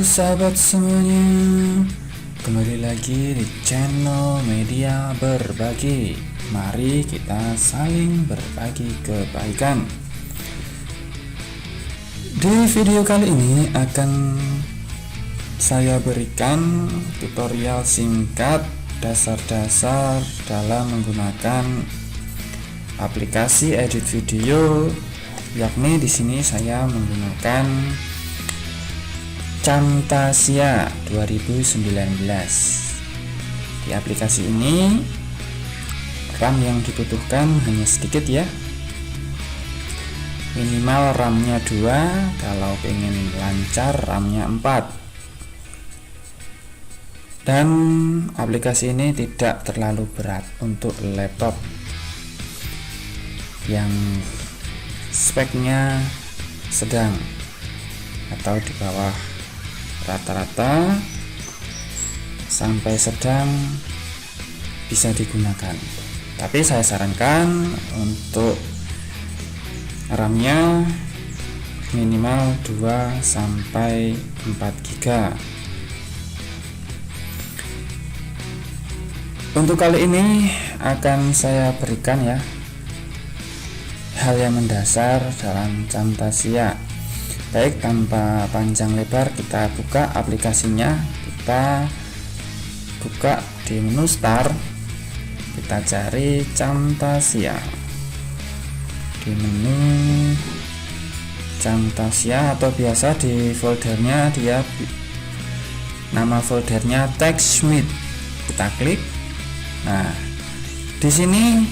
sahabat semuanya, kembali lagi di channel Media Berbagi. Mari kita saling berbagi kebaikan. Di video kali ini akan saya berikan tutorial singkat dasar-dasar dalam menggunakan aplikasi edit video, yakni di sini saya menggunakan Camtasia 2019. Di aplikasi ini RAM yang dibutuhkan hanya sedikit ya, minimal RAM-nya 2, kalau pengen lancar RAM-nya 4. Dan aplikasi ini tidak terlalu berat untuk laptop yang speknya sedang atau di bawah rata-rata sampai sedang bisa digunakan. Tapi saya sarankan untuk RAM-nya minimal 2 sampai 4 GB. Untuk kali ini akan saya berikan ya hal yang mendasar dalam Camtasia. Baik, tanpa panjang lebar kita buka aplikasinya. Kita buka di menu Start, kita cari Camtasia. Di menu Camtasia atau biasa di foldernya dia nama foldernya TextSmith. Kita klik. Nah, di sini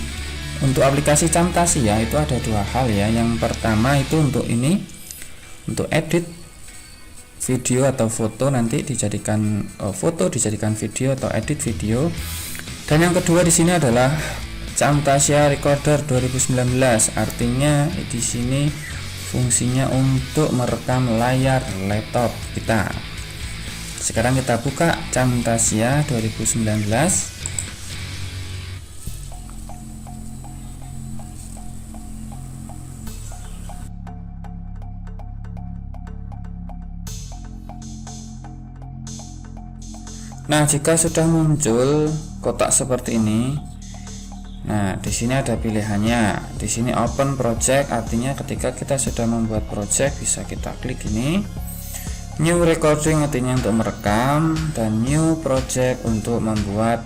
untuk aplikasi Camtasia itu ada dua hal ya. Yang pertama itu untuk ini, untuk edit video atau foto, nanti dijadikan foto, dijadikan video atau edit video. Dan yang kedua di sini adalah Camtasia Recorder 2019. Artinya di sini fungsinya untuk merekam layar laptop kita. Sekarang kita buka Camtasia 2019. Nah, jika sudah muncul kotak seperti ini, nah di sini ada pilihannya. Di sini open project, artinya ketika kita sudah membuat project bisa kita klik ini. New recording artinya untuk merekam, dan new project untuk membuat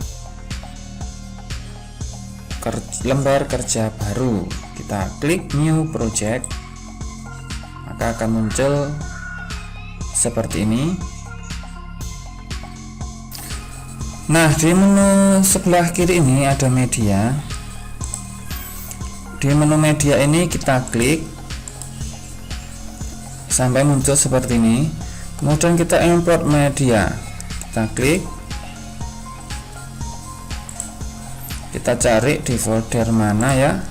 lembar kerja baru. Kita klik new project, maka akan muncul seperti ini. Nah, di menu sebelah kiri ini ada media. Di menu media ini kita klik sampai muncul seperti ini. Kemudian kita import media. Kita klik. Kita cari di folder mana ya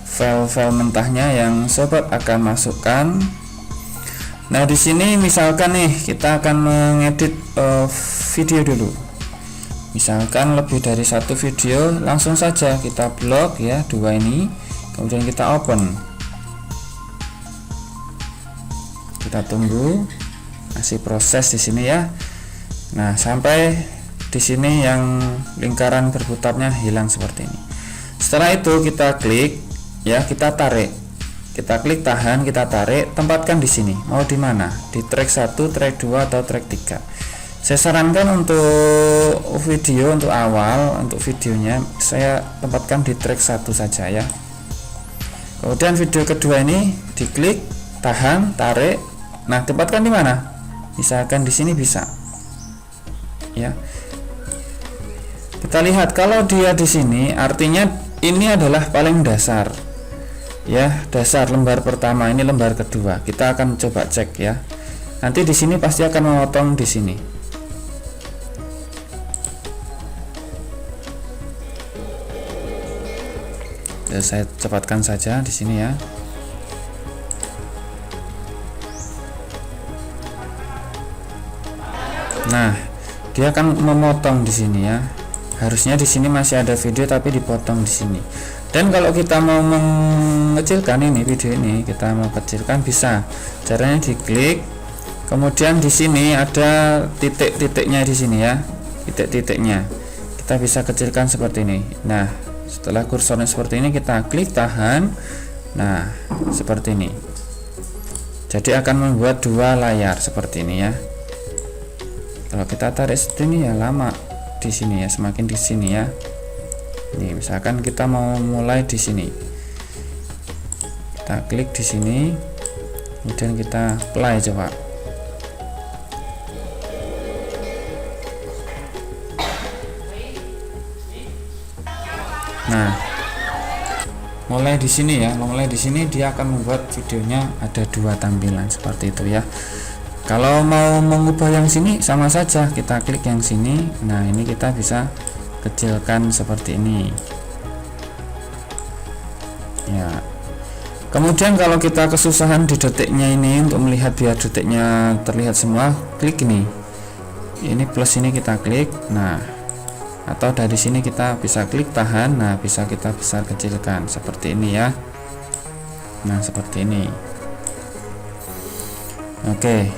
file-file mentahnya yang sobat akan masukkan. Nah, di sini misalkan nih kita akan mengedit video dulu. Misalkan lebih dari satu video, langsung saja kita blok ya, dua ini. Kemudian kita open. Kita tunggu, masih proses di sini ya. Nah, sampai di sini yang lingkaran berputarnya hilang seperti ini. Setelah itu kita klik ya, kita tarik. Kita klik tahan, kita tarik, tempatkan di sini. Mau di mana? Di track 1, track 2 atau track 3. Saya sarankan untuk video, untuk awal, untuk videonya saya tempatkan di track 1 saja ya. Kemudian video kedua ini diklik, tahan, tarik. Nah, tempatkan di mana? Misalkan di sini bisa. Ya. Kita lihat kalau dia di sini artinya ini adalah paling dasar. Ya, dasar lembar pertama, ini lembar kedua. Kita akan coba cek ya. Nanti di sini pasti akan memotong di sini. Ya, saya cepatkan saja di sini ya. Nah, dia akan memotong di sini ya. Harusnya di sini masih ada video tapi dipotong di sini. Dan kalau kita mau mengecilkan ini video ini, kita mau kecilkan bisa. Caranya diklik, Kemudian di sini ada titik-titiknya di sini ya, titik-titiknya. Kita bisa kecilkan seperti ini. Nah, setelah kursornya seperti ini kita klik tahan. Nah, seperti ini. Jadi akan membuat dua layar seperti ini ya. Kalau kita tarik seperti ini ya lama di sini ya, semakin di sini ya. Ini misalkan kita mau mulai di sini. Kita klik di sini. Kemudian kita play coba. Nah, mulai di sini ya, mulai di sini dia akan membuat videonya ada dua tampilan seperti itu ya. Kalau mau mengubah yang sini sama saja, kita klik yang sini. Nah, ini kita bisa kecilkan seperti ini. Ya. Kemudian kalau kita kesusahan di detiknya ini untuk melihat biar detiknya terlihat semua, klik ini. Ini plus ini kita klik. Nah, atau dari sini kita bisa klik tahan. Nah, kita besar kecilkan seperti ini ya. Nah, seperti ini. Oke.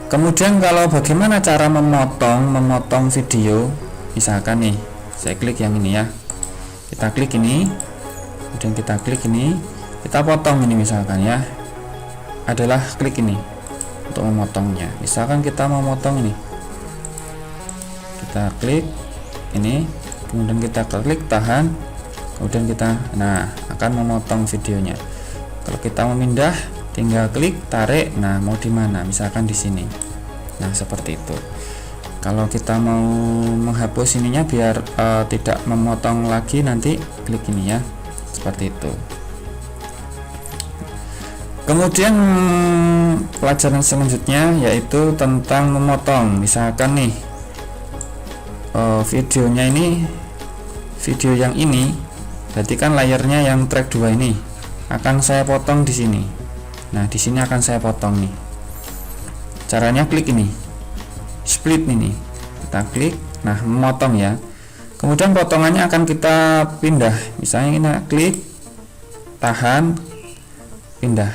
Kemudian kalau bagaimana cara memotong video, misalkan nih saya klik yang ini ya, kita klik ini, kemudian kita klik ini, kita potong ini misalkan ya, adalah klik ini untuk memotongnya. Misalkan kita mau motong ini, kita klik ini, kemudian kita klik tahan, kemudian kita akan memotong videonya. Kalau kita memindah, tinggal klik tarik. Nah, mau di mana, misalkan di sini. Nah, seperti itu. Kalau kita mau menghapus ininya biar tidak memotong lagi, nanti klik ini ya, seperti itu. Kemudian pelajaran selanjutnya yaitu tentang memotong. Misalkan nih videonya ini, video yang ini, berarti kan layarnya yang track 2 ini akan saya potong di sini. Nah, di sini akan saya potong nih. Caranya klik ini, split ini, kita klik. Nah, memotong ya. Kemudian potongannya akan kita pindah. Misalnya kita klik tahan, pindah.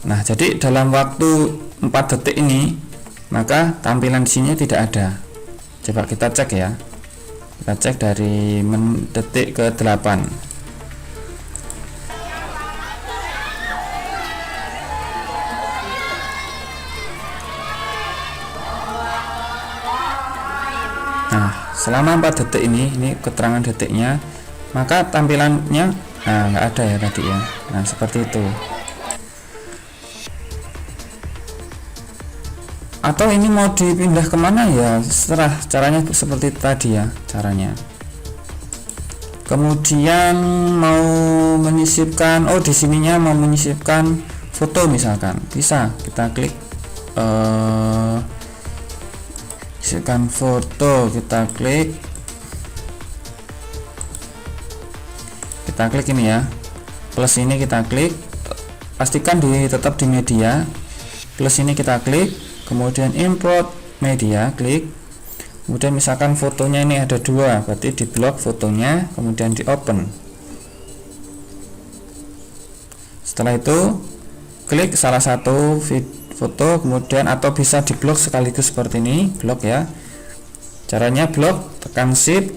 Nah, jadi dalam waktu 4 detik ini, maka tampilan di sini tidak ada. Coba kita cek ya. Kita cek dari detik ke 8. Nah, selama 4 detik ini keterangan detiknya, maka tampilannya nggak ada ya tadi ya. Nah, seperti itu. Atau ini mau dipindah kemana ya, setelah caranya seperti tadi ya caranya. Kemudian mau menyisipkan, di sininya mau menyisipkan foto misalkan, bisa kita klik sisipkan foto, kita klik ini ya, plus ini kita klik, pastikan tetap di media, plus ini kita klik, kemudian import media, klik. Kemudian misalkan fotonya ini ada 2, berarti di blok fotonya, kemudian di open. Setelah itu klik salah satu foto, kemudian atau bisa di blok sekaligus seperti ini, blok ya. Caranya blok, tekan shift,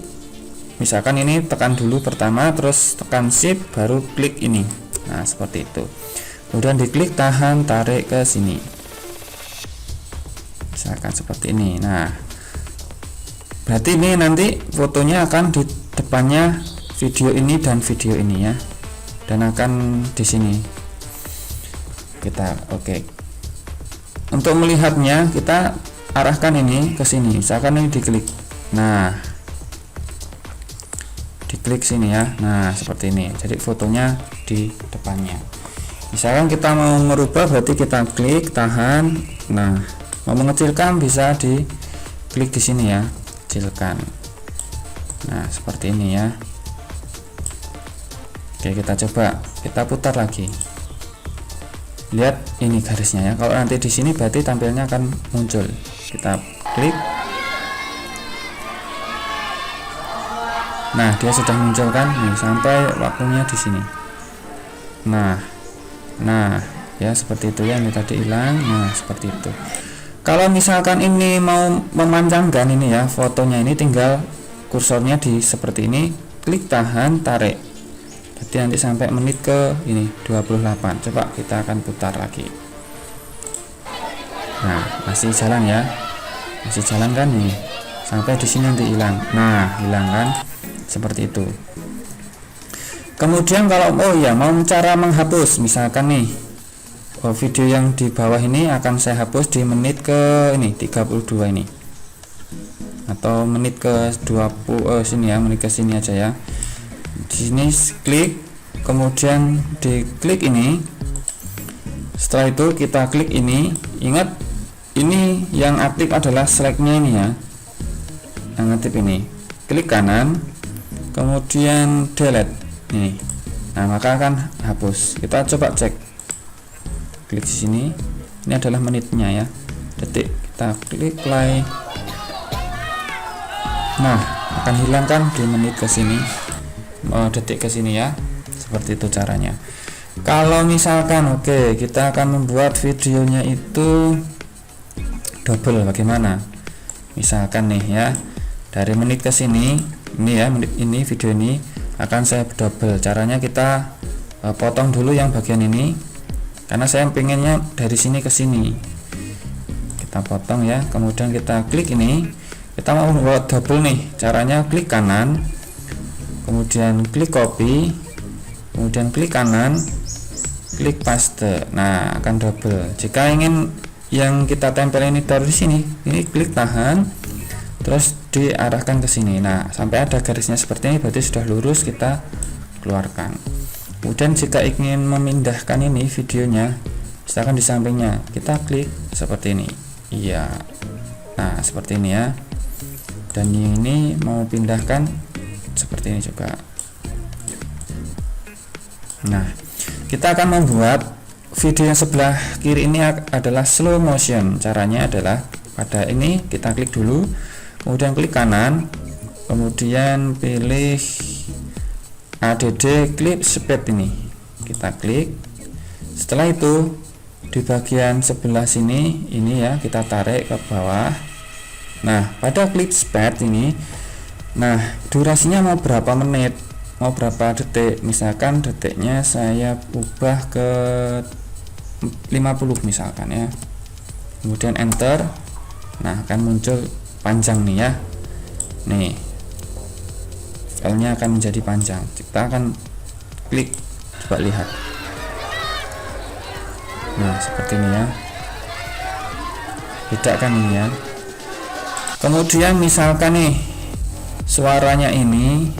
misalkan ini tekan dulu pertama, terus tekan shift, baru klik ini. Nah, seperti itu. Kemudian diklik tahan, tarik ke sini, misalkan seperti ini. Nah, berarti ini nanti fotonya akan di depannya video ini dan video ini ya, dan akan di sini kita Untuk melihatnya kita arahkan ini ke sini, misalkan ini diklik. Nah, diklik sini ya. Nah, seperti ini. Jadi fotonya di depannya. Misalkan kita mau merubah, berarti kita klik tahan. Nah, mau mengecilkan bisa diklik di sini ya, kecilkan. Nah, seperti ini ya. Oke, kita coba, kita putar lagi. Lihat ini garisnya ya. Kalau nanti di sini berarti tampilnya akan muncul. Kita klik. Nah, dia sudah muncul kan nih, sampai waktunya di sini. Nah, ya, seperti itu ya. Ini tadi hilang. Nah, seperti itu. Kalau misalkan ini mau memanjangkan ini ya, fotonya ini tinggal kursornya di seperti ini, klik tahan, tarik. Jadi nanti sampai menit ke ini 28. Coba kita akan putar lagi. Nah, masih jalan ya. Masih jalan kan nih. Sampai di sini nanti hilang. Nah, hilang kan? Seperti itu. Kemudian kalau mau cara menghapus, misalkan nih video yang di bawah ini akan saya hapus di menit ke ini 32 ini. Atau menit ke 20 sini ya, menit ke sini aja ya. Di sini klik, kemudian diklik ini. Setelah itu kita klik ini. Ingat, ini yang aktif adalah select-nya ini ya, yang aktif ini. Klik kanan, kemudian delete ini. Nah, maka akan hapus. Kita coba cek. Klik di sini. Ini adalah menitnya ya, detik. Kita klik play. Nah, akan hilang kan di menit ke sini, detik ke sini ya. Seperti itu caranya. Kalau misalkan kita akan membuat videonya itu double, bagaimana? Misalkan nih ya, dari menit ke sini, ini ya, menit ini, video ini akan saya double. Caranya kita potong dulu yang bagian ini, karena saya pengennya dari sini ke sini. Kita potong ya, kemudian kita klik ini. Kita mau membuat double nih, caranya klik kanan, kemudian klik copy, kemudian klik kanan, klik paste. Nah, akan double. Jika ingin yang kita tempel ini dari sini, ini klik tahan, terus diarahkan ke sini. Nah, sampai ada garisnya seperti ini, berarti sudah lurus, kita keluarkan. Kemudian jika ingin memindahkan ini videonya, misalkan di sampingnya, kita klik seperti ini. Iya. Nah, seperti ini ya. Dan ini mau pindahkan seperti ini juga. Nah, kita akan membuat video yang sebelah kiri ini adalah slow motion. Caranya adalah pada ini kita klik dulu, kemudian klik kanan, kemudian pilih ADD clip speed ini. Kita klik. Setelah itu di bagian sebelah sini ini ya, kita tarik ke bawah. Nah, pada clip speed ini, nah durasinya mau berapa menit, mau berapa detik. Misalkan detiknya saya ubah ke 50 misalkan ya, kemudian enter. Nah, akan muncul panjang nih ya. Nih, filenya akan menjadi panjang. Kita akan klik, coba lihat. Nah, seperti ini ya. Beda kan ini ya. Kemudian misalkan nih suaranya ini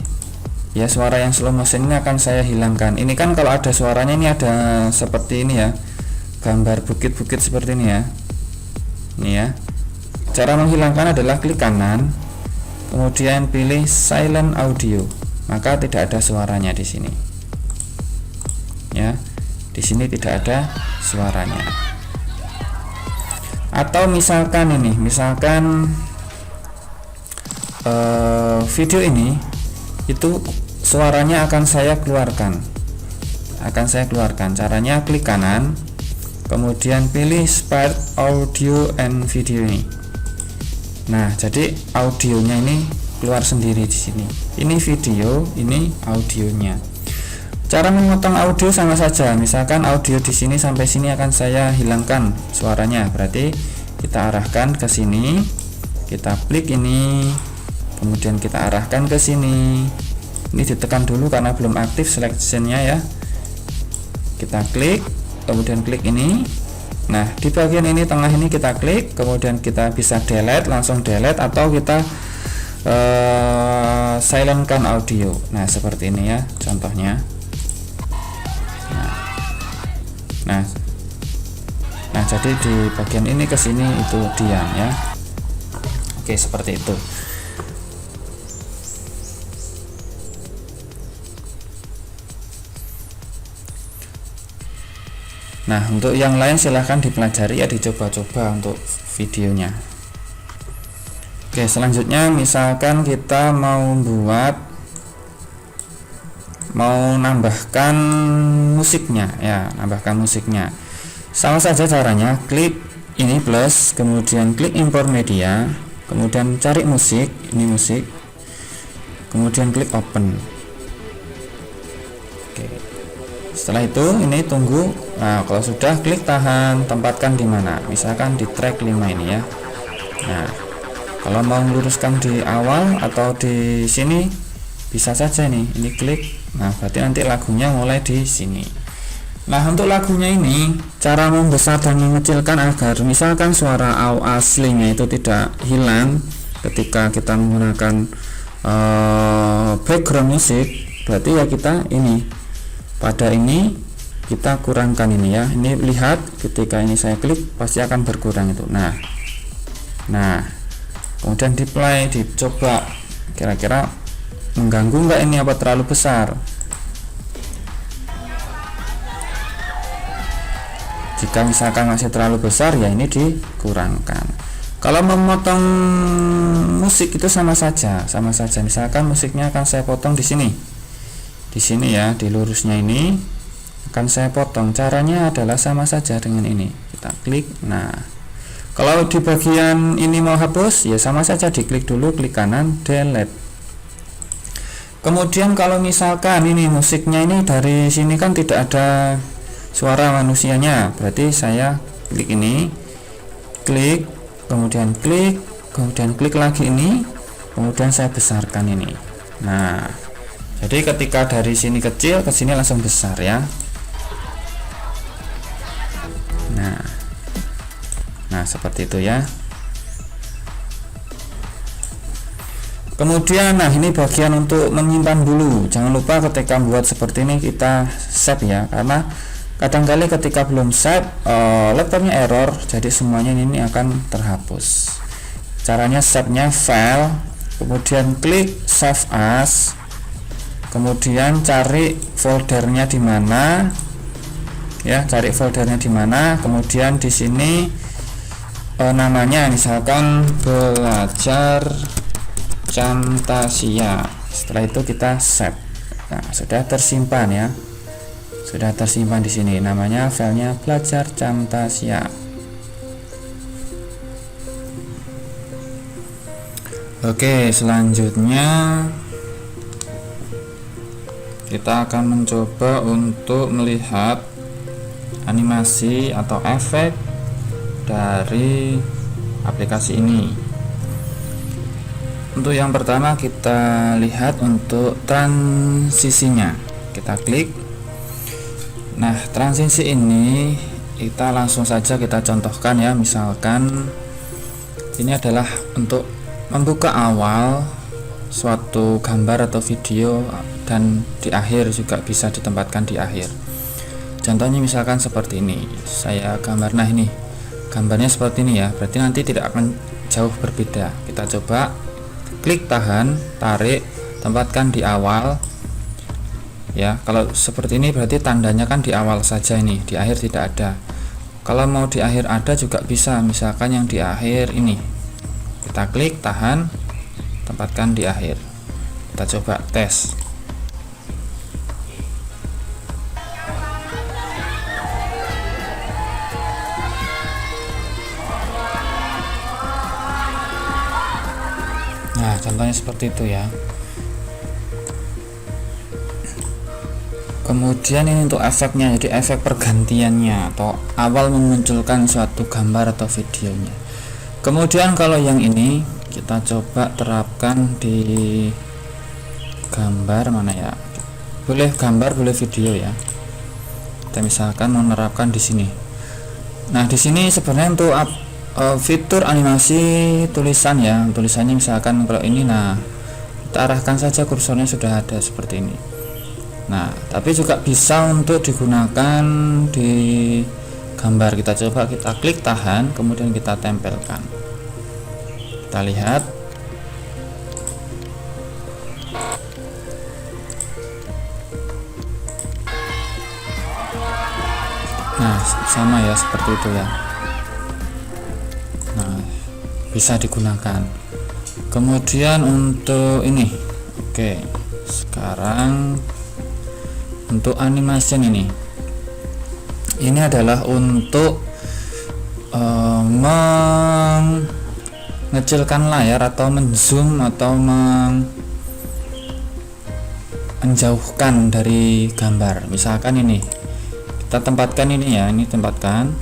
ya, suara yang slow motion ini akan saya hilangkan. Ini kan kalau ada suaranya ini ada seperti ini ya, gambar bukit-bukit seperti ini ya. Ini ya. Cara menghilangkan adalah klik kanan, kemudian pilih silent audio. Maka tidak ada suaranya di sini. Ya. Di sini tidak ada suaranya. Atau misalkan ini, misalkan video ini itu suaranya akan saya keluarkan. Caranya klik kanan, kemudian pilih Split Audio and Video ini. Nah, jadi audionya ini keluar sendiri di sini. Ini video, ini audionya. Cara memotong audio sama saja. Misalkan audio di sini sampai sini akan saya hilangkan suaranya. Berarti kita arahkan ke sini. Kita klik ini, kemudian kita arahkan ke sini. Ini ditekan dulu karena belum aktif selectionnya ya. Kita klik, kemudian klik ini. Nah, di bagian ini tengah ini kita klik, kemudian kita bisa delete, langsung delete, atau kita silentkan audio. Nah, seperti ini ya contohnya. Nah, jadi di bagian ini ke sini itu diam ya. Oke, seperti itu. Nah, untuk yang lain silahkan dipelajari ya, dicoba-coba untuk videonya. Oke, selanjutnya misalkan kita mau nambahkan musiknya ya, Sama saja caranya, klik ini plus, kemudian klik import media, kemudian cari musik, ini musik, kemudian klik open. Oke. Setelah itu ini tunggu. Nah, kalau sudah klik tahan, tempatkan di mana? Misalkan di track 5 ini ya. Nah, kalau mau meluruskan di awal atau di sini bisa saja nih, ini klik. Nah, berarti nanti lagunya mulai di sini. Nah, untuk lagunya ini cara membesar dan mengecilkan agar misalkan suara aslinya itu tidak hilang ketika kita menggunakan background musik, berarti ya kita ini pada ini kita kurangkan ini ya. Ini lihat ketika ini saya klik pasti akan berkurang itu. Nah kemudian di play, dicoba kira-kira mengganggu enggak ini, apa terlalu besar. Jika misalkan masih terlalu besar ya ini dikurangkan. Kalau memotong musik itu sama saja. Misalkan musiknya akan saya potong di sini ya, di lurusnya ini akan saya potong. Caranya adalah sama saja dengan ini, kita klik. Nah, kalau di bagian ini mau hapus ya sama saja, diklik dulu, klik kanan, delete. Kemudian kalau misalkan ini musiknya ini dari sini kan tidak ada suara manusianya, berarti saya klik ini, klik, kemudian klik lagi ini, kemudian saya besarkan ini. Nah, jadi ketika dari sini kecil ke sini langsung besar ya. Nah seperti itu ya. Kemudian nah ini bagian untuk menyimpan dulu. Jangan lupa ketika buat seperti ini kita save ya, karena kadangkali ketika belum save laptopnya error, jadi semuanya ini akan terhapus. Caranya save-nya file, kemudian klik save as, kemudian cari foldernya di mana ya, kemudian di sini namanya misalkan belajar Camtasia. Setelah itu kita save. Nah, sudah tersimpan ya. Sudah tersimpan di sini, namanya filenya belajar Camtasia. Oke, selanjutnya kita akan mencoba untuk melihat animasi atau efek dari aplikasi ini. Untuk yang pertama kita lihat untuk transisinya, kita klik. Nah, transisi ini kita langsung saja kita contohkan ya. Misalkan ini adalah untuk membuka awal suatu gambar atau video, dan di akhir juga bisa ditempatkan di akhir. Contohnya misalkan seperti ini, saya gambar. Nah, ini gambarnya seperti ini ya, berarti nanti tidak akan jauh berbeda. Kita coba klik tahan, tarik, tempatkan di awal ya. Kalau seperti ini berarti tandanya kan di awal saja, ini di akhir tidak ada. Kalau mau di akhir ada juga bisa, misalkan yang di akhir ini kita klik tahan, tempatkan di akhir. Kita coba tes. Nah, contohnya seperti itu ya. Kemudian ini untuk efeknya, jadi efek pergantiannya atau awal memunculkan suatu gambar atau videonya. Kemudian kalau yang ini kita coba terapkan di gambar mana ya? Boleh gambar, boleh video ya. Kita misalkan menerapkan di sini. Nah, di sini sebenarnya untuk fitur animasi tulisan ya, tulisannya misalkan kalau ini, nah kita arahkan saja kursornya sudah ada seperti ini. Nah, tapi juga bisa untuk digunakan di gambar. Kita coba, kita klik tahan, kemudian kita tempelkan. Kita lihat. Nah, sama ya, seperti itu ya. Nah, bisa digunakan. Kemudian untuk ini, oke, sekarang untuk animation ini adalah untuk mengecilkan layar atau menzoom atau menjauhkan dari gambar. Misalkan ini kita tempatkan ini ya, ini tempatkan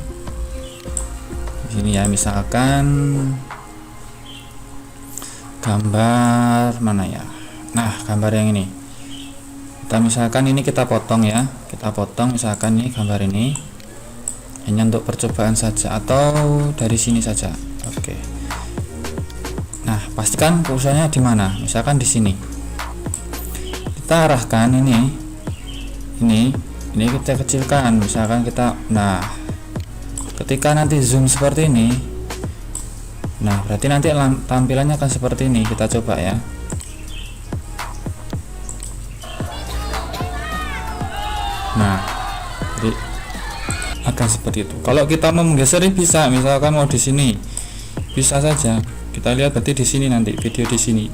di sini ya, misalkan gambar mana ya, nah gambar yang ini kita misalkan ini kita potong ya, kita potong misalkan ini gambar ini hanya untuk percobaan saja atau dari sini saja. Oke. Nah, pastikan kursornya di mana, misalkan di sini kita arahkan ini kita kecilkan, misalkan kita, nah ketika nanti zoom seperti ini, nah berarti nanti tampilannya akan seperti ini. Kita coba ya. Nah, jadi akan seperti itu. Kalau kita mau menggeser bisa, misalkan mau di sini bisa saja. Kita lihat berarti di sini nanti video di sini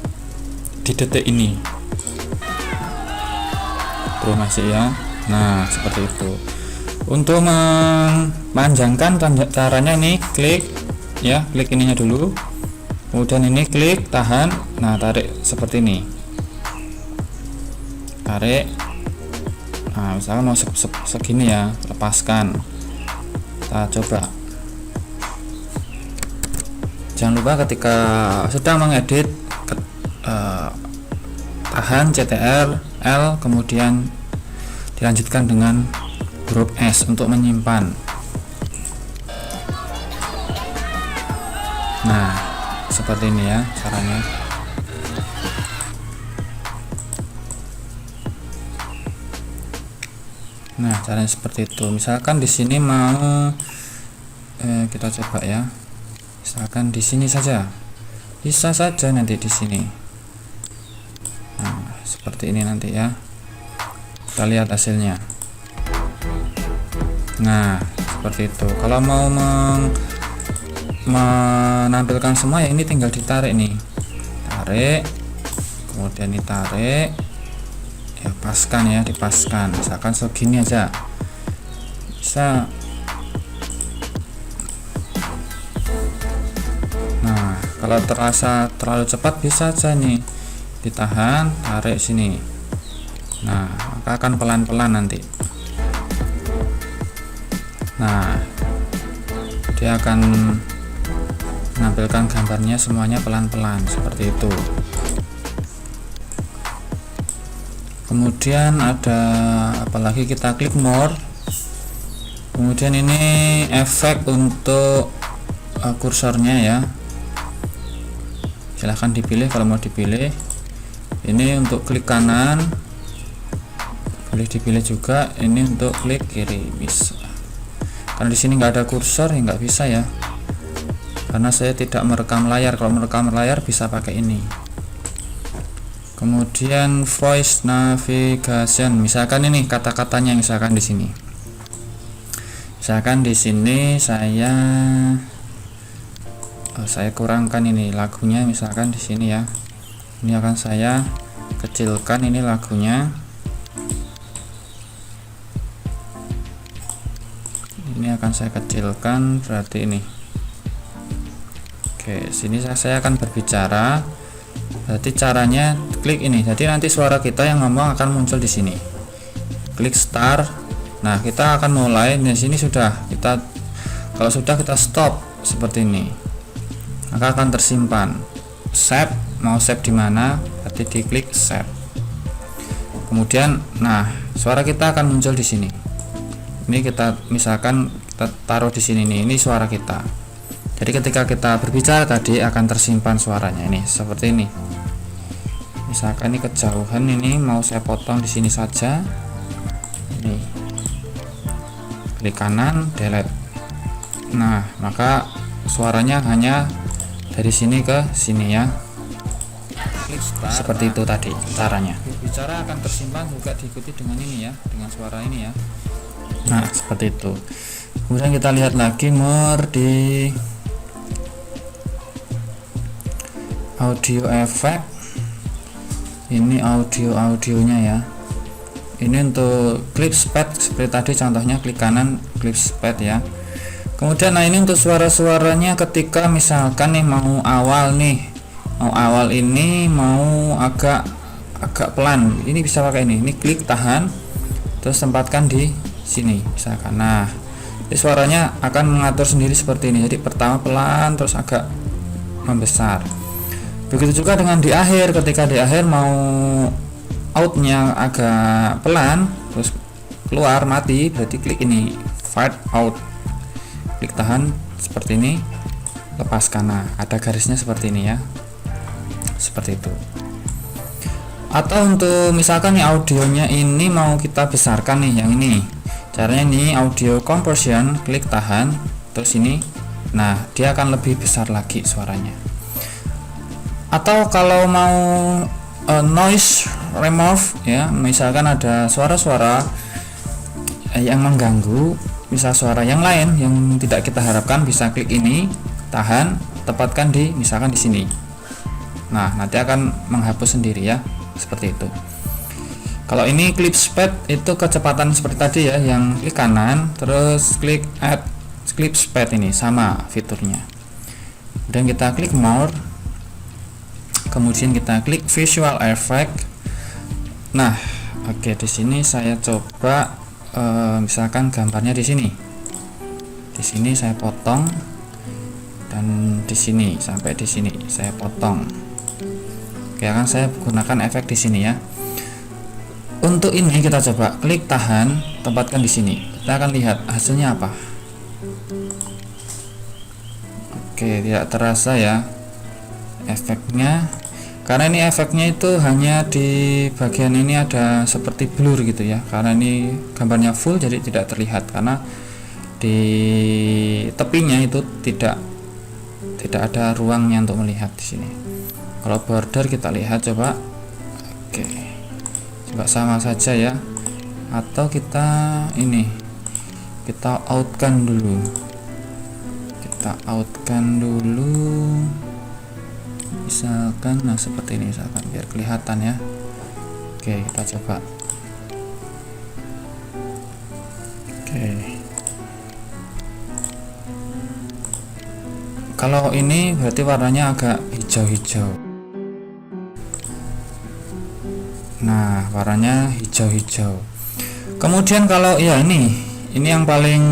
di detik ini. Terus masih ya. Nah, seperti itu. Untuk memanjangkan caranya ini klik ya, klik ininya dulu. Kemudian ini klik, tahan. Nah, tarik seperti ini. Tarik. Nah, misalkan mau segini ya, lepaskan. Kita coba. Jangan lupa ketika sedang mengedit tahan Ctrl L, kemudian dilanjutkan dengan huruf S untuk menyimpan. Nah, seperti ini ya caranya. Nah, caranya seperti itu. Misalkan di sini mau kita coba ya. Misalkan di sini saja. Bisa saja nanti di sini. Nah, seperti ini nanti ya. Kita lihat hasilnya. Nah, seperti itu. Kalau mau menampilkan semua ya, ini tinggal ditarik nih. Tarik. Kemudian ditarik. Ya, paskan ya, dipaskan. Misalkan segini aja bisa. Nah, kalau terasa terlalu cepat bisa aja nih ditahan, tarik sini. Nah, maka akan pelan-pelan nanti. Nah, dia akan menampilkan gambarnya semuanya pelan-pelan seperti itu. Kemudian ada apalagi, kita klik more. Kemudian ini efek untuk kursornya ya, silahkan dipilih kalau mau dipilih. Ini untuk klik kanan, boleh dipilih juga. Ini untuk klik kiri bisa. Karena di sini nggak ada kursor ya nggak bisa ya, karena saya tidak merekam layar. Kalau merekam layar bisa pakai ini. Kemudian voice navigation, misalkan ini kata-katanya, misalkan di sini. Misalkan di sini saya kurangkan ini lagunya, misalkan di sini ya. Ini akan saya kecilkan ini lagunya. Ini akan saya kecilkan, berarti ini. Oke, sini saya akan berbicara. Berarti caranya klik ini. Jadi nanti suara kita yang ngomong akan muncul di sini. Klik start. Nah, kita akan mulai di sini sudah. Kalau sudah kita stop seperti ini. Maka akan tersimpan. Save, mau save di mana? Berarti diklik save. Kemudian, nah, suara kita akan muncul di sini. Ini kita misalkan kita taruh di sini nih. Ini suara kita. Jadi ketika kita berbicara tadi akan tersimpan suaranya ini seperti ini. Misalkan ini kejauhan, ini mau saya potong di sini saja. Ini klik kanan, delete. Nah, maka suaranya hanya dari sini ke sini ya. Seperti itu tadi caranya. Bicara akan tersimpan juga diikuti dengan ini ya, dengan suara ini ya. Nah, seperti itu. Kemudian kita lihat lagi more di audio effect. Ini audionya ya. Ini untuk clipspad seperti tadi contohnya, klik kanan clipspad ya. Kemudian nah ini untuk suara-suaranya ketika misalkan nih mau awal ini mau agak pelan, ini bisa pakai ini klik tahan terus tempatkan di sini misalkan. Nah jadi suaranya akan mengatur sendiri seperti ini, jadi pertama pelan terus agak membesar. Begitu juga dengan di akhir, ketika di akhir mau outnya agak pelan terus keluar mati, berarti klik ini fade out, klik tahan seperti ini, lepaskan. Nah ada garisnya seperti ini ya, seperti itu. Atau untuk misalkan nih audionya ini mau kita besarkan nih, yang ini caranya ini audio conversion, klik tahan terus ini, nah dia akan lebih besar lagi suaranya. Atau kalau mau noise remove ya, misalkan ada suara-suara yang mengganggu, misal suara yang lain yang tidak kita harapkan, bisa klik ini tahan, tempatkan di misalkan di sini. Nah nanti akan menghapus sendiri ya, seperti itu. Kalau ini clipspad itu kecepatan seperti tadi ya, yang klik kanan terus klik add clipspad, ini sama fiturnya. Dan kita klik more, kemudian kita klik visual effect. Nah oke, di sini saya coba misalkan gambarnya di sini saya potong, dan di sini sampai di sini saya potong. Oke, akan saya gunakan efek di sini ya. Untuk ini kita coba klik tahan, tempatkan di sini. Kita akan lihat hasilnya apa. Oke, tidak terasa ya efeknya, karena ini efeknya itu hanya di bagian ini ada seperti blur gitu ya, karena ini gambarnya full jadi tidak terlihat, karena di tepinya itu tidak ada ruangnya untuk melihat di sini. Kalau border kita lihat coba. Oke, coba sama saja ya, atau kita ini kita outkan dulu, misalkan nah seperti ini, misalkan biar kelihatan ya. Oke, kita coba. Oke, kalau ini berarti warnanya agak hijau-hijau. Nah warnanya hijau-hijau. Kemudian kalau ya ini yang paling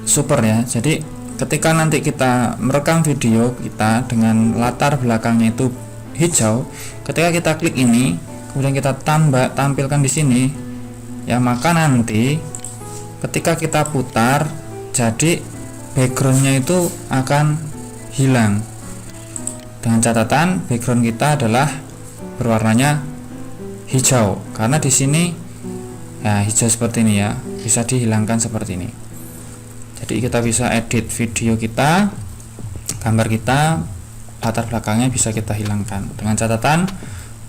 super ya, jadi ketika nanti kita merekam video kita dengan latar belakangnya itu hijau, ketika kita klik ini kemudian kita tampilkan di sini ya, maka nanti ketika kita putar jadi backgroundnya itu akan hilang, dengan catatan background kita adalah berwarnanya hijau, karena di sini ya hijau seperti ini ya, bisa dihilangkan seperti ini. Jadi kita bisa edit video kita, gambar kita, latar belakangnya bisa kita hilangkan dengan catatan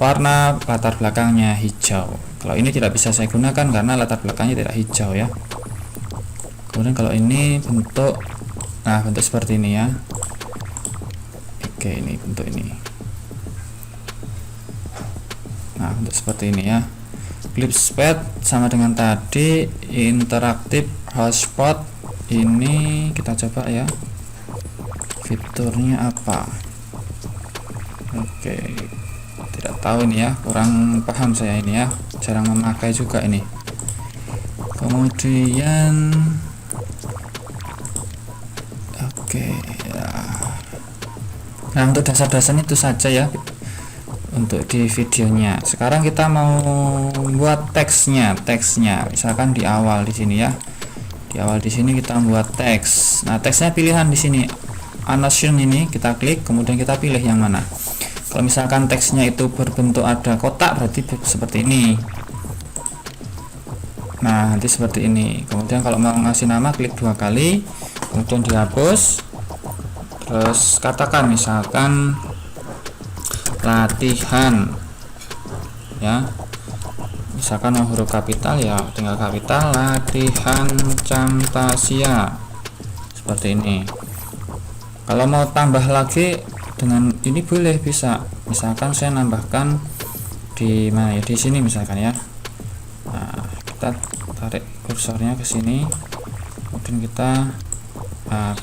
warna latar belakangnya hijau. Kalau ini tidak bisa saya gunakan karena latar belakangnya tidak hijau ya. Kemudian kalau ini bentuk seperti ini ya. Oke, ini bentuk ini. Nah bentuk seperti ini ya. Clipspad sama dengan tadi, interactive hotspot. Ini kita coba ya, fiturnya apa. Oke, tidak tahu ini ya, kurang paham saya ini ya, jarang memakai juga ini. Kemudian oke ya. Nah untuk dasar-dasarnya itu saja ya untuk di videonya. Sekarang kita mau buat teksnya misalkan di awal di sini ya. Di awal di sini kita membuat teks. Nah teksnya pilihan di sini annotation, ini kita klik kemudian kita pilih yang mana. Kalau misalkan teksnya itu berbentuk ada kotak berarti seperti ini. Nah nanti seperti ini. Kemudian kalau mau ngasih nama klik 2 kali kemudian dihapus, terus katakan misalkan latihan ya, misalkan mau huruf kapital ya tinggal kapital, latihan Camtasia seperti ini. Kalau mau tambah lagi dengan ini boleh, bisa, misalkan saya nambahkan di mana ya, di sini misalkan ya. Nah, kita tarik kursornya ke sini, kemudian kita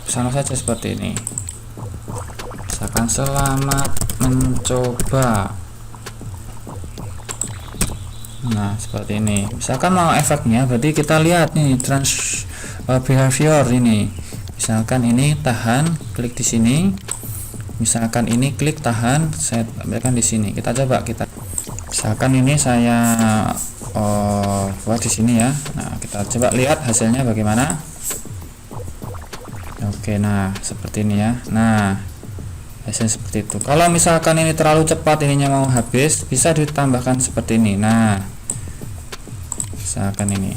sama saja seperti ini. Misalkan selamat mencoba. Nah, seperti ini. Misalkan mau efeknya, berarti kita lihat nih behavior ini. Misalkan ini tahan, klik di sini. Misalkan ini klik tahan, saya tampilkan di sini. Kita coba, misalkan ini saya buat di sini ya. Nah, kita coba lihat hasilnya bagaimana. Oke, nah seperti ini ya. Nah, hasilnya seperti itu. Kalau misalkan ini terlalu cepat, ininya mau habis, bisa ditambahkan seperti ini. Nah, misalkan ini.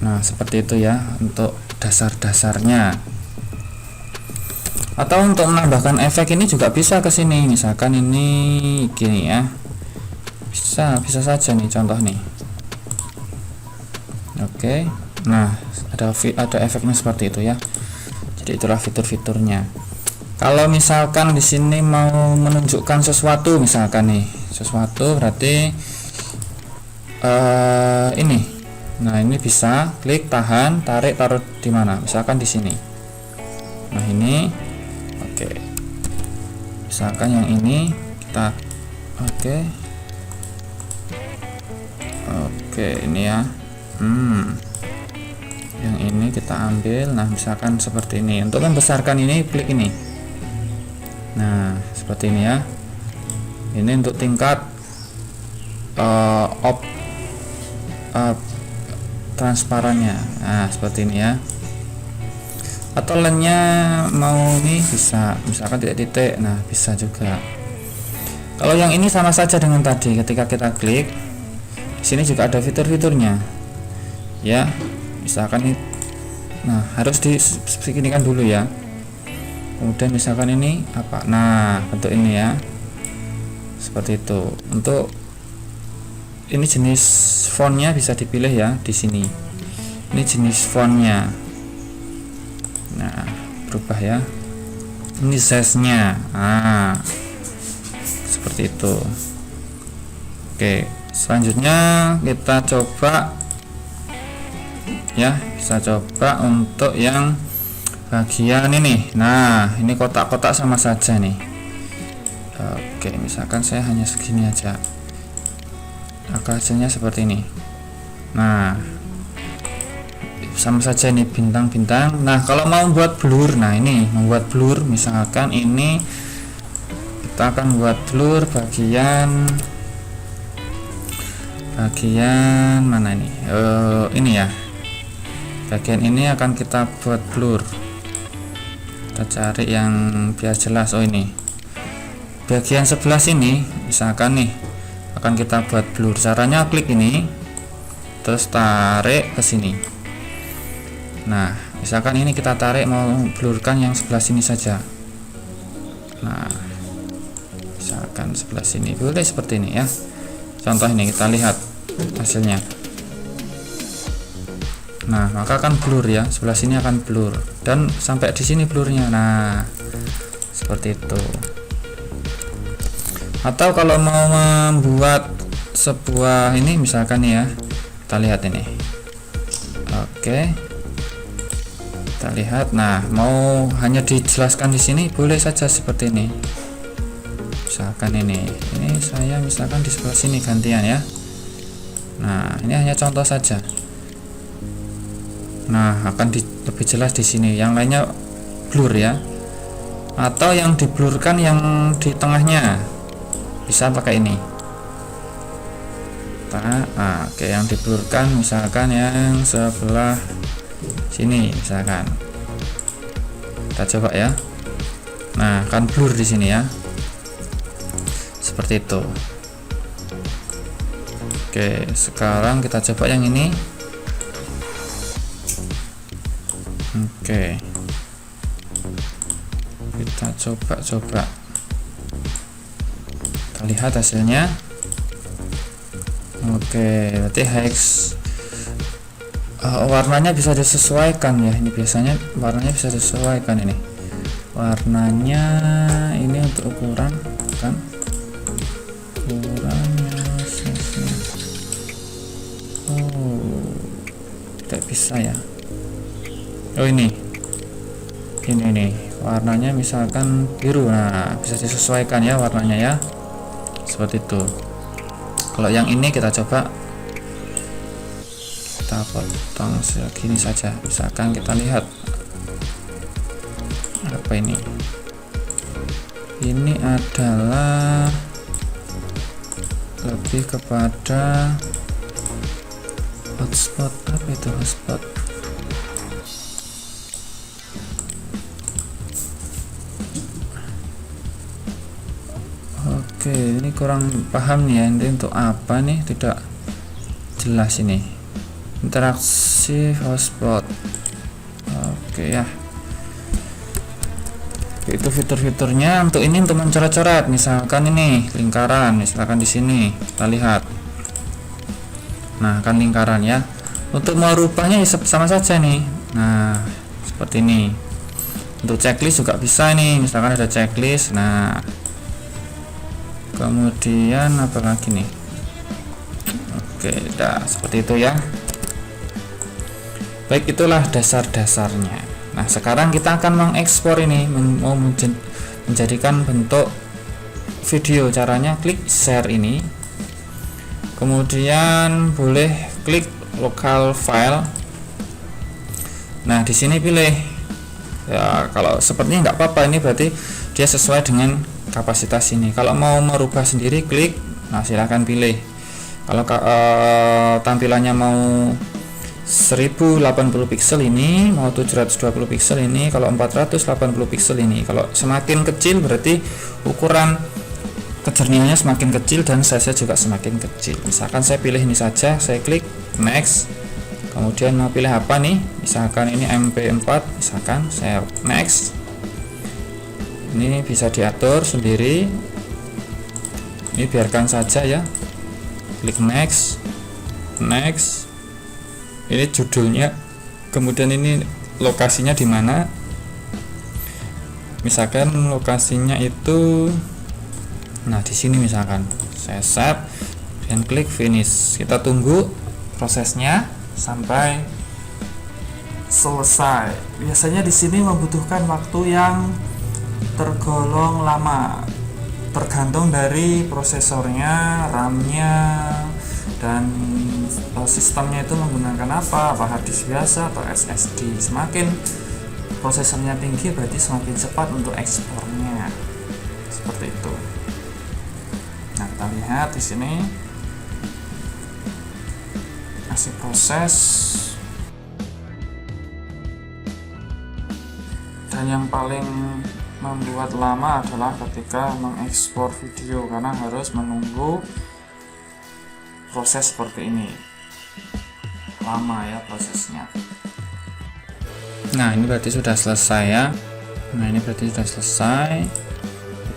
Nah, seperti itu ya untuk dasar-dasarnya. Atau untuk menambahkan efek ini juga bisa ke sini. Misalkan ini gini ya. Bisa saja nih contoh nih. Oke. Nah, ada efeknya seperti itu ya. Jadi itulah fitur-fiturnya. Kalau misalkan di sini mau menunjukkan sesuatu, misalkan nih, sesuatu berarti ini. Nah, ini bisa klik tahan, tarik, taruh di mana? Misalkan di sini. Nah, ini oke. Misalkan yang ini kita oke, ini ya. Yang ini kita ambil. Nah, misalkan seperti ini. Untuk membesarkan ini klik ini. Nah, seperti ini ya. Ini untuk tingkat transparannya. Nah, seperti ini ya. Atau lainnya mau nih bisa, misalkan titik-titik. Nah, bisa juga. Kalau yang ini sama saja dengan tadi, ketika kita klik di sini juga ada fitur-fiturnya ya. Misalkan ini, nah harus diseginikan dulu ya. Kemudian misalkan ini apa, nah bentuk ini ya, seperti itu. Untuk ini jenis fontnya bisa dipilih ya di sini. Ini jenis fontnya. Nah, berubah ya. Ini size-nya. Nah, seperti itu. Oke, selanjutnya kita coba ya, bisa coba untuk yang bagian ini. Nah, ini kotak-kotak sama saja nih. Oke, misalkan saya hanya segini aja, maka hasilnya seperti ini. Nah, sama saja ini bintang-bintang. Nah, kalau mau buat blur, nah ini membuat blur, misalkan ini kita akan buat blur bagian mana ini? Ini ya. Bagian ini akan kita buat blur. Kita cari yang biar jelas. Oh, ini bagian sebelah sini misalkan nih akan kita buat blur. Caranya klik ini terus tarik ke sini. Nah, misalkan ini kita tarik mau blurkan yang sebelah sini saja. Nah, misalkan sebelah sini boleh seperti ini ya. Contoh ini kita lihat hasilnya. Nah, maka akan blur ya, sebelah sini akan blur dan sampai di sini blurnya. Nah, seperti itu. Atau kalau mau membuat sebuah ini misalkan ya, kita lihat ini. Oke, kita lihat. Nah, mau hanya dijelaskan di sini boleh saja seperti ini. Misalkan ini saya misalkan di sebelah sini gantian ya. Nah, ini hanya contoh saja. Nah, akan lebih jelas di sini. Yang lainnya blur ya. Atau yang diblurkan yang di tengahnya bisa pakai ini. Nah, oke, yang diblurkan misalkan yang sebelah sini misalkan. Kita coba ya. Nah, akan blur di sini ya. Seperti itu. Oke, sekarang kita coba yang ini. Oke, kita coba kita lihat hasilnya. Oke, berarti hex warnanya bisa disesuaikan ya. Ini biasanya warnanya bisa disesuaikan ini. Warnanya ini untuk ukuran kan. bisa ya. Oh ini nih warnanya misalkan biru. Nah, bisa disesuaikan ya warnanya ya, seperti itu. Kalau yang ini kita coba kita potong segini saja. Misalkan kita lihat apa ini adalah lebih kepada hotspot. Apa itu hotspot? Oke, ini kurang paham nih ya, ini untuk apa nih, tidak jelas ini. Interaksi hotspot. Oke ya, itu fitur-fiturnya. Untuk ini untuk mencoret-coret, misalkan ini lingkaran, misalkan di sini kita lihat. Nah, kan lingkaran ya. Untuk merubahnya sama saja nih. Nah, seperti ini. Untuk checklist juga bisa nih, misalkan ada checklist. Nah, kemudian apa lagi nih? Oke, udah seperti itu ya. Baik, itulah dasar-dasarnya. Nah, sekarang kita akan mengekspor ini, mau menjadikan bentuk video. Caranya klik share ini, kemudian boleh klik local file. Nah, di sini pilih ya, kalau sepertinya nggak apa-apa, ini berarti dia sesuai dengan kapasitas ini. Kalau mau merubah sendiri klik, nah silahkan pilih. Kalau tampilannya mau 1080 pixel ini, mau 720 pixel ini, kalau 480 pixel ini. Kalau semakin kecil berarti ukuran kejernihannya semakin kecil dan size-nya juga semakin kecil. Misalkan saya pilih ini saja, saya klik next, kemudian mau pilih apa nih, misalkan ini MP4, misalkan saya next. Ini bisa diatur sendiri, ini biarkan saja ya, klik next, next. Ini judulnya, kemudian ini lokasinya di mana, misalkan lokasinya itu, nah di sini misalkan saya save dan klik finish. Kita tunggu prosesnya sampai selesai. Biasanya di sini membutuhkan waktu yang tergolong lama, tergantung dari prosesornya, RAM-nya, dan sistemnya itu menggunakan apa hard disk biasa atau SSD. Semakin prosesornya tinggi berarti semakin cepat untuk ekspornya, seperti itu. Nah, kita lihat di sini masih proses. Dan yang paling membuat lama adalah ketika mengekspor video, karena harus menunggu proses seperti ini, lama ya prosesnya. Nah, ini berarti sudah selesai ya. Nah, ini berarti sudah selesai.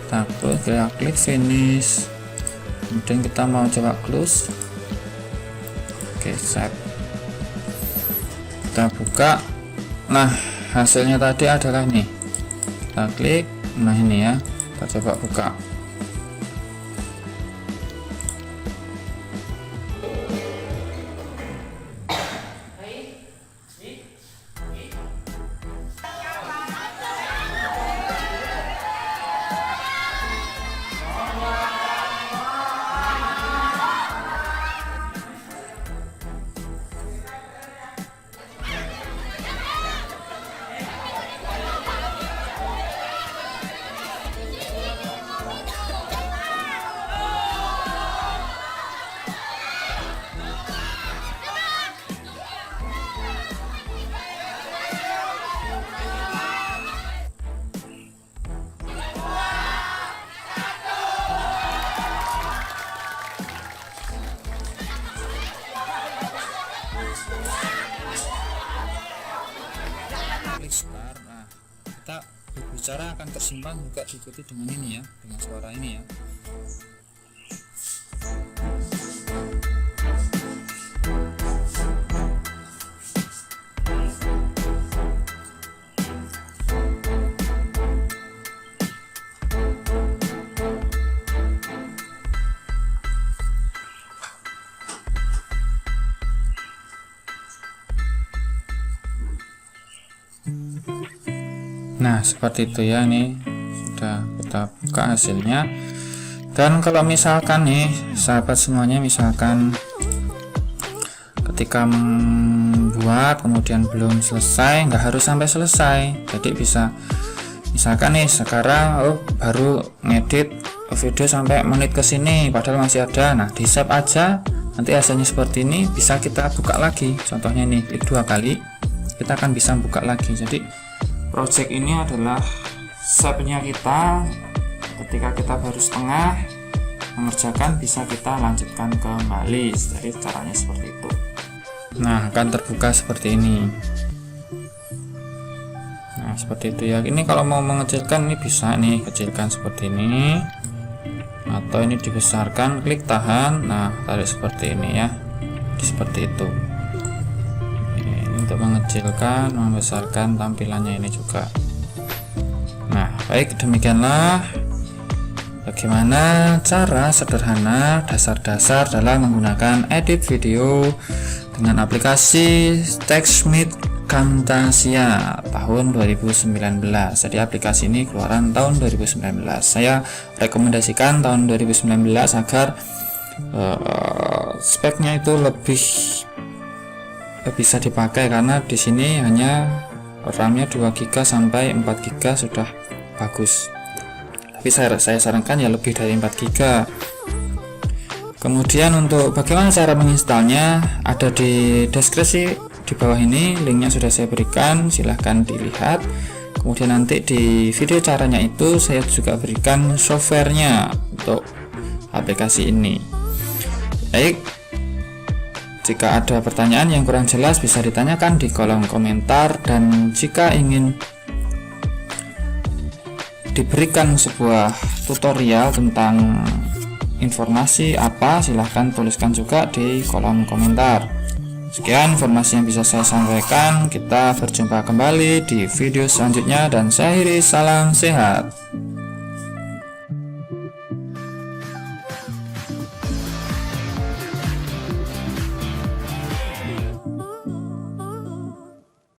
Kita klik finish, kemudian kita mau coba close. Oke, save. Kita buka. Nah, hasilnya tadi adalah nih, kita klik, nah ini ya, kita coba buka. Start. Nah, kita berbicara akan tersimpan juga diikuti dengan ini ya, dengan suara ini ya. seperti itu ya, ini sudah kita buka hasilnya. Dan kalau misalkan nih sahabat semuanya, misalkan ketika membuat kemudian belum selesai, nggak harus sampai selesai. Jadi bisa misalkan nih sekarang baru ngedit video sampai menit ke sini padahal masih ada, nah di save aja, nanti hasilnya seperti ini, bisa kita buka lagi. Contohnya nih, klik 2 kali kita akan bisa buka lagi. Jadi project ini adalah save-nya kita ketika kita baru setengah mengerjakan, bisa kita lanjutkan kembali. Jadi caranya seperti itu. Nah, akan terbuka seperti ini. Nah, seperti itu ya. Ini kalau mau mengecilkan ini bisa nih, kecilkan seperti ini, atau ini dibesarkan, klik tahan, nah tarik seperti ini ya, seperti itu. Ini untuk mengecilkan, membesarkan tampilannya ini juga. Nah, baik, demikianlah bagaimana cara sederhana dasar-dasar dalam menggunakan edit video dengan aplikasi TechSmith Camtasia tahun 2019. Jadi aplikasi ini keluaran tahun 2019. Saya rekomendasikan tahun 2019 agar speknya itu lebih bisa dipakai, karena di sini hanya RAM-nya 2 GB sampai 4 GB sudah bagus. Tapi saya sarankan ya lebih dari 4 GB. Kemudian untuk bagaimana cara menginstalnya ada di deskripsi di bawah ini, linknya sudah saya berikan, silahkan dilihat. Kemudian nanti di video caranya itu saya juga berikan softwarenya untuk aplikasi ini. Baik, jika ada pertanyaan yang kurang jelas bisa ditanyakan di kolom komentar, dan jika ingin diberikan sebuah tutorial tentang informasi apa, silahkan tuliskan juga di kolom komentar. Sekian informasi yang bisa saya sampaikan. Kita berjumpa kembali di video selanjutnya, dan saya akhiri, salam sehat.